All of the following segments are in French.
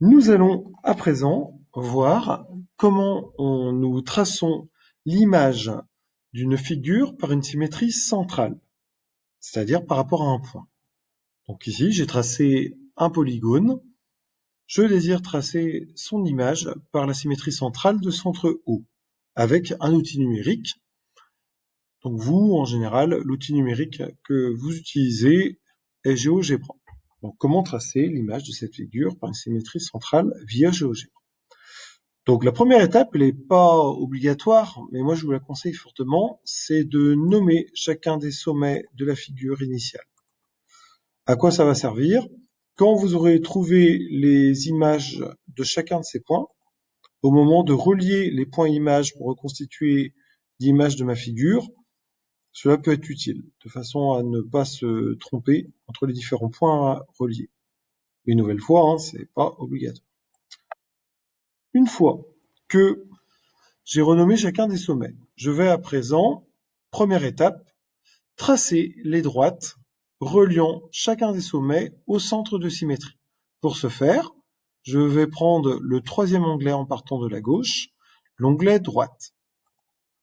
Nous allons à présent voir comment nous traçons l'image d'une figure par une symétrie centrale, c'est-à-dire par rapport à un point. Donc ici, j'ai tracé un polygone. Je désire tracer son image par la symétrie centrale de centre O, avec un outil numérique. Donc vous, en général, l'outil numérique que vous utilisez est GeoGebra. Donc comment tracer l'image de cette figure par une symétrie centrale via GeoGebra? Donc la première étape, elle n'est pas obligatoire, mais moi je vous la conseille fortement, c'est de nommer chacun des sommets de la figure initiale. À quoi ça va servir? Quand vous aurez trouvé les images de chacun de ces points, au moment de relier les points images pour reconstituer l'image de ma figure, cela peut être utile, de façon à ne pas se tromper entre les différents points à relier. Une nouvelle fois, c'est pas obligatoire. Une fois que j'ai renommé chacun des sommets, je vais à présent, première étape, tracer les droites reliant chacun des sommets au centre de symétrie. Pour ce faire, je vais prendre le troisième onglet en partant de la gauche, l'onglet droite.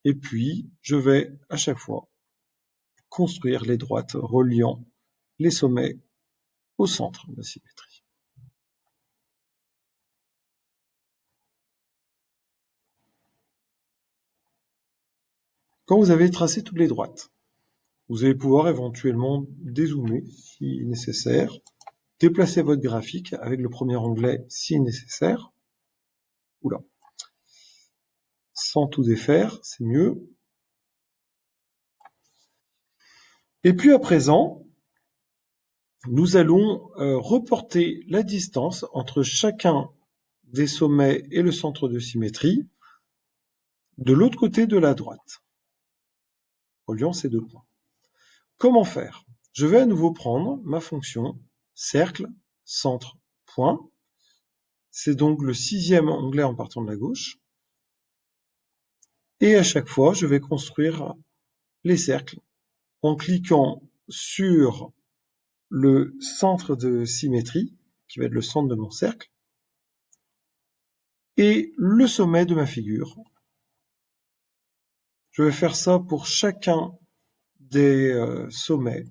Et puis, je vais à chaque fois construire les droites reliant les sommets au centre de symétrie. Quand vous avez tracé toutes les droites, vous allez pouvoir éventuellement dézoomer si nécessaire, déplacer votre graphique avec le premier onglet si nécessaire. Oula. Sans tout défaire, c'est mieux. Et puis à présent, nous allons reporter la distance entre chacun des sommets et le centre de symétrie de l'autre côté de la droite, reliant ces deux points. Comment faire? Je vais à nouveau prendre ma fonction cercle, centre, point. C'est donc le sixième onglet en partant de la gauche. Et à chaque fois, je vais construire les cercles en cliquant sur le centre de symétrie, qui va être le centre de mon cercle, et le sommet de ma figure. Je vais faire ça pour chacun des sommets.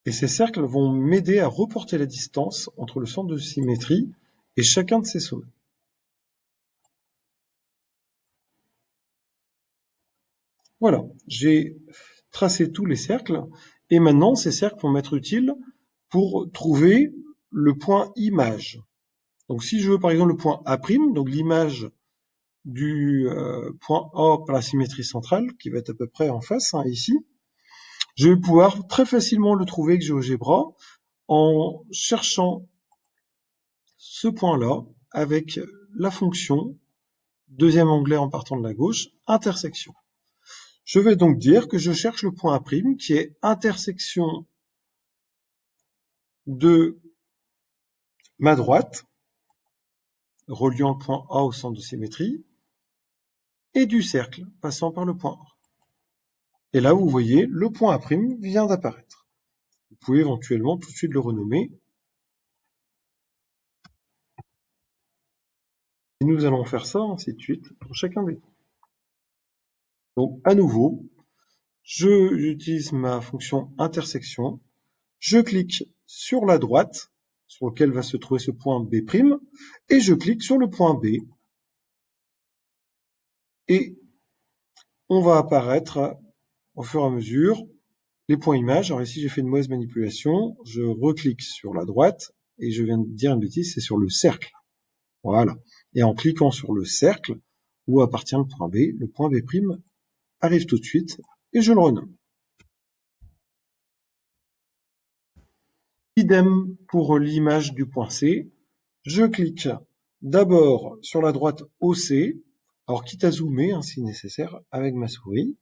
Et ces cercles vont m'aider à reporter la distance entre le centre de symétrie et chacun de ces sommets. Voilà, j'ai tracé tous les cercles, et maintenant ces cercles vont m'être utiles pour trouver le point image. Donc si je veux par exemple le point A', donc l'image du point A par la symétrie centrale, qui va être à peu près en face, ici, je vais pouvoir très facilement le trouver avec GeoGebra en cherchant ce point-là avec la fonction, deuxième onglet en partant de la gauche, intersection. Je vais donc dire que je cherche le point A', qui est intersection de ma droite, reliant le point A au centre de symétrie, et du cercle, passant par le point A. Et là, vous voyez, le point A' vient d'apparaître. Vous pouvez éventuellement tout de suite le renommer. Et nous allons faire ça ainsi de suite pour chacun des points. Donc, à nouveau, j'utilise ma fonction intersection. Je clique sur la droite, sur laquelle va se trouver ce point B', et je clique sur le point B. Et on va apparaître au fur et à mesure les points images. Alors ici, j'ai fait une mauvaise manipulation. Je reclique sur la droite et je viens de dire une bêtise, c'est sur le cercle. Voilà. Et en cliquant sur le cercle où appartient le point B' arrive tout de suite et je le renomme. Idem pour l'image du point C. Je clique d'abord sur la droite OC, alors quitte à zoomer si nécessaire avec ma souris.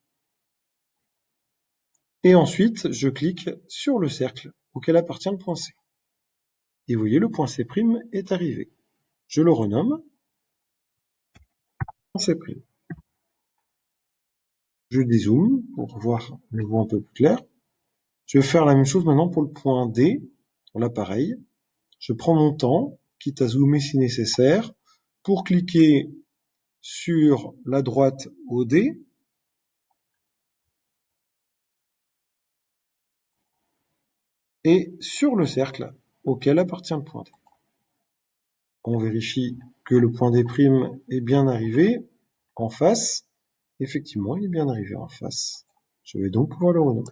Et ensuite, je clique sur le cercle auquel appartient le point C. Et vous voyez, le point C' est arrivé. Je le renomme. Point C'. Je dézoome pour voir le nouveau un peu plus clair. Je vais faire la même chose maintenant pour le point D. là, pareil, je prends mon temps, quitte à zoomer si nécessaire, pour cliquer sur la droite OD, et sur le cercle auquel appartient le point D. On vérifie que le point D' est bien arrivé en face. Effectivement, il est bien arrivé en face. Je vais donc pouvoir le renommer.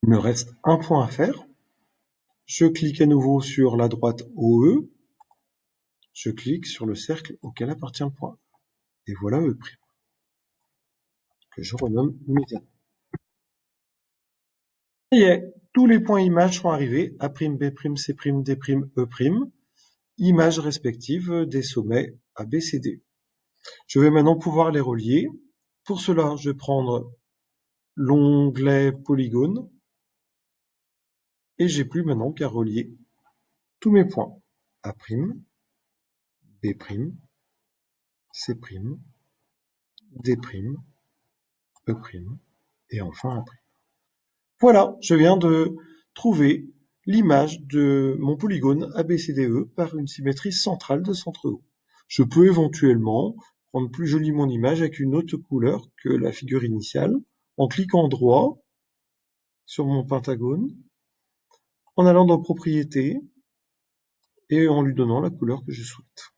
Il me reste un point à faire. Je clique à nouveau sur la droite OE. Je clique sur le cercle auquel appartient le point. Et voilà E', que je renomme immédiatement. Ça y est, tous les points images sont arrivés, A', B', C', D', E', images respectives des sommets A, B, C, D. Je vais maintenant pouvoir les relier. Pour cela, je vais prendre l'onglet Polygone et j'ai plus maintenant qu'à relier tous mes points. A', B', C', D', E', et enfin A'. Voilà, je viens de trouver l'image de mon polygone ABCDE par une symétrie centrale de centre haut. Je peux éventuellement rendre plus jolie mon image avec une autre couleur que la figure initiale, en cliquant droit sur mon pentagone, en allant dans Propriétés, et en lui donnant la couleur que je souhaite.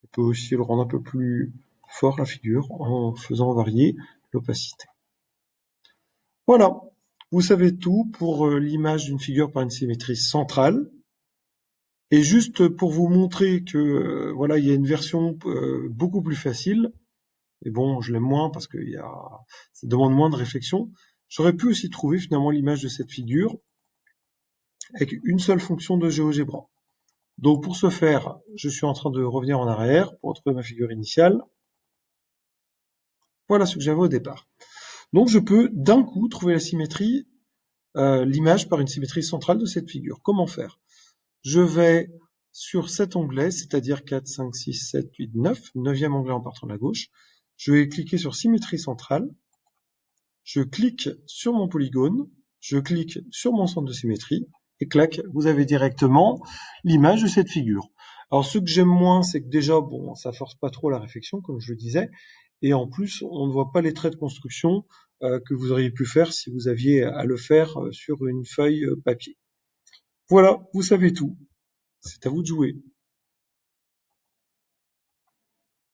Je peux aussi le rendre un peu plus fort, la figure, en faisant varier l'opacité. Voilà, vous savez tout pour l'image d'une figure par une symétrie centrale. Et juste pour vous montrer que voilà, il y a une version beaucoup plus facile, et bon, je l'aime moins parce que ça demande moins de réflexion, j'aurais pu aussi trouver finalement l'image de cette figure avec une seule fonction de GeoGebra. Donc pour ce faire, je suis en train de revenir en arrière pour retrouver ma figure initiale. Voilà ce que j'avais au départ. Donc je peux d'un coup trouver la symétrie, l'image par une symétrie centrale de cette figure. Comment faire? Je vais sur cet onglet, c'est-à-dire 4, 5, 6, 7, 8, 9, 9e onglet en partant de la gauche. Je vais cliquer sur symétrie centrale. Je clique sur mon polygone. Je clique sur mon centre de symétrie. Et clac, vous avez directement l'image de cette figure. Alors ce que j'aime moins, c'est que déjà, bon, ça force pas trop la réflexion, comme je le disais. Et en plus, on ne voit pas les traits de construction que vous auriez pu faire si vous aviez à le faire sur une feuille papier. Voilà, vous savez tout. C'est à vous de jouer.